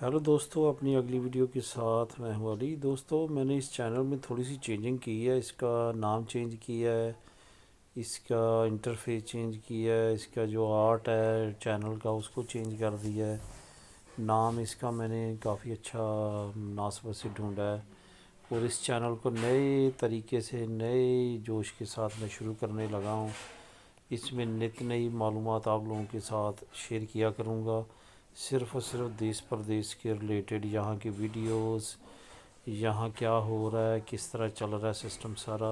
Hello دوستو، اپنی اگلی ویڈیو کے ساتھ میں ہوں علی۔ دوستو، میں نے اس چینل میں تھوڑی سی چینجنگ کی ہے، اس کا نام چینج کیا ہے، اس کا انٹرفیس چینج کیا ہے، اس کا جو آرٹ ہے چینل کا اس کو چینج کر دیا ہے۔ نام اس کا میں نے کافی اچھا مناسبت سے ڈھونڈا ہے اور اس چینل کو نئے طریقے سے نئے جوش کے ساتھ میں شروع کرنے لگا ہوں۔ اس میں نت نئی معلومات آپ لوگوں کے ساتھ شیئر کیا کروں گا، صرف اور صرف دیس پردیس کے ریلیٹڈ، یہاں کی ویڈیوز، یہاں کیا ہو رہا ہے، کس طرح چل رہا ہے سسٹم سارا،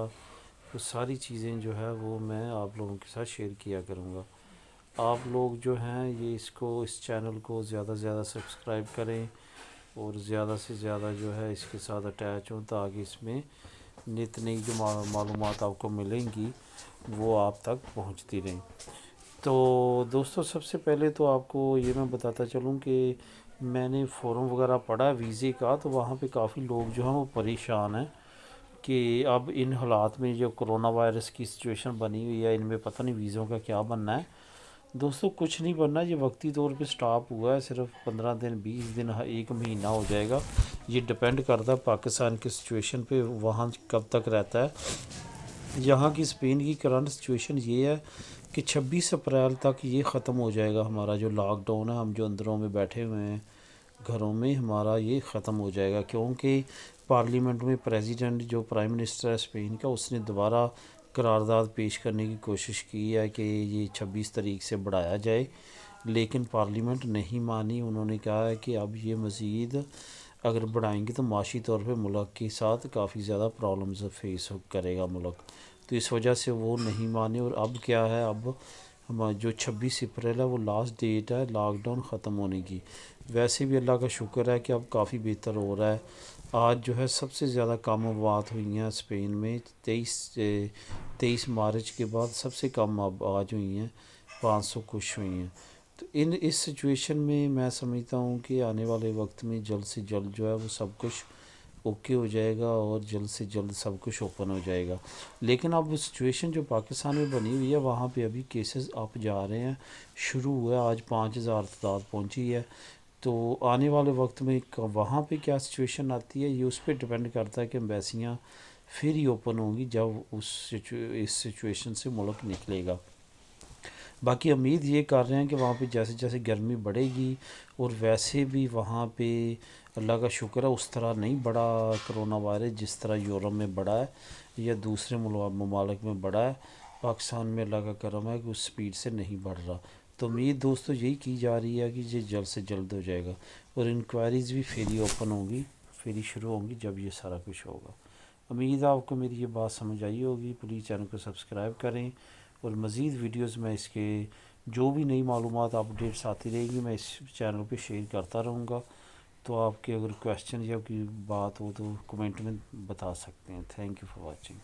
وہ ساری چیزیں جو ہے وہ میں آپ لوگوں کے ساتھ شیئر کیا کروں گا۔ آپ لوگ جو ہیں یہ اس چینل کو زیادہ سے زیادہ سبسکرائب کریں اور زیادہ سے زیادہ جو ہے اس کے ساتھ اٹیچ ہوں، تاکہ اس میں نت نئی جو معلومات آپ کو ملیں گی وہ آپ تک پہنچتی رہیں۔ تو دوستو، سب سے پہلے تو آپ کو یہ میں بتاتا چلوں کہ میں نے فورم وغیرہ پڑھا ویزے کا، تو وہاں پہ کافی لوگ جو ہیں وہ پریشان ہیں کہ اب ان حالات میں جو کرونا وائرس کی سچویشن بنی ہوئی ہے، ان میں پتہ نہیں ویزوں کا کیا بننا ہے۔ دوستو، کچھ نہیں بننا، یہ وقتی طور پہ سٹاپ ہوا ہے، صرف 15 دن 20 دن 1 مہینہ ہو جائے گا۔ یہ ڈپینڈ کرتا ہے پاکستان کی سچویشن پہ، وہاں کب تک رہتا ہے۔ یہاں کی اسپین کی کرنٹ سچویشن یہ ہے کہ 26 اپریل تک یہ ختم ہو جائے گا، ہمارا جو لاک ڈاؤن ہے، ہم جو اندروں میں بیٹھے ہوئے ہیں گھروں میں، ہمارا یہ ختم ہو جائے گا، کیونکہ پارلیمنٹ میں پریزیڈنٹ جو پرائم منسٹر ہے اسپین کا، اس نے دوبارہ قرارداد پیش کرنے کی کوشش کی ہے کہ یہ 26 تاریخ سے بڑھایا جائے، لیکن پارلیمنٹ نہیں مانی۔ انہوں نے کہا ہے کہ اب یہ مزید اگر بڑھائیں گے تو معاشی طور پہ ملک کے ساتھ کافی زیادہ پرابلمز فیس کرے گا ملک، تو اس وجہ سے وہ نہیں مانے۔ اور اب کیا ہے، اب جو 26 اپریل ہے وہ لاسٹ ڈیٹ ہے لاک ڈاؤن ختم ہونے کی۔ ویسے بھی اللہ کا شکر ہے کہ اب کافی بہتر ہو رہا ہے۔ آج جو ہے سب سے زیادہ کم وفات ہوئی ہیں اسپین میں، 23 مارچ کے بعد سب سے کم اب آج ہوئی ہیں، 500 کچھ ہوئی ہیں۔ تو اس سچویشن میں سمجھتا ہوں کہ آنے والے وقت میں جلد سے جلد جو ہے وہ سب کچھ اوکے ہو جائے گا اور جلد سے جلد سب کچھ اوپن ہو جائے گا۔ لیکن اب سچویشن جو پاکستان میں بنی ہوئی ہے، وہاں پہ ابھی کیسز اپ جا رہے ہیں، شروع ہوا ہے، آج 5000 تعداد پہنچی ہے۔ تو آنے والے وقت میں وہاں پہ کیا سچویشن آتی ہے، یہ اس پہ ڈپینڈ کرتا ہے کہ ایمبیسیاں پھر ہی اوپن ہوں گی جب اس سچویشن سے ملک نکلے گا۔ باقی امید یہ کر رہے ہیں کہ وہاں پہ جیسے جیسے گرمی بڑھے گی، اور ویسے بھی وہاں پہ اللہ کا شکر ہے اس طرح نہیں بڑھا کرونا وائرس جس طرح یورپ میں بڑھا ہے یا دوسرے ممالک میں بڑھا ہے۔ پاکستان میں اللہ کا کرم ہے کہ اس سپیڈ سے نہیں بڑھ رہا۔ تو امید دوستو یہی کی جا رہی ہے کہ یہ جلد سے جلد ہو جائے گا، اور انکوائریز بھی پھر ہی اوپن ہوں گی، پھر ہی شروع ہوں گی جب یہ سارا کچھ ہوگا۔ امید ہے آپ کو میری یہ بات سمجھ آئی ہوگی۔ پلیز چینل کو سبسکرائب کریں، اور مزید ویڈیوز میں اس کے جو بھی نئی معلومات اپڈیٹس آتی رہے گی میں اس چینل پہ شیئر کرتا رہوں گا۔ تو آپ کے اگر کویشچن یا کوئی بات ہو تو کمنٹ میں بتا سکتے ہیں۔ Thank you for watching.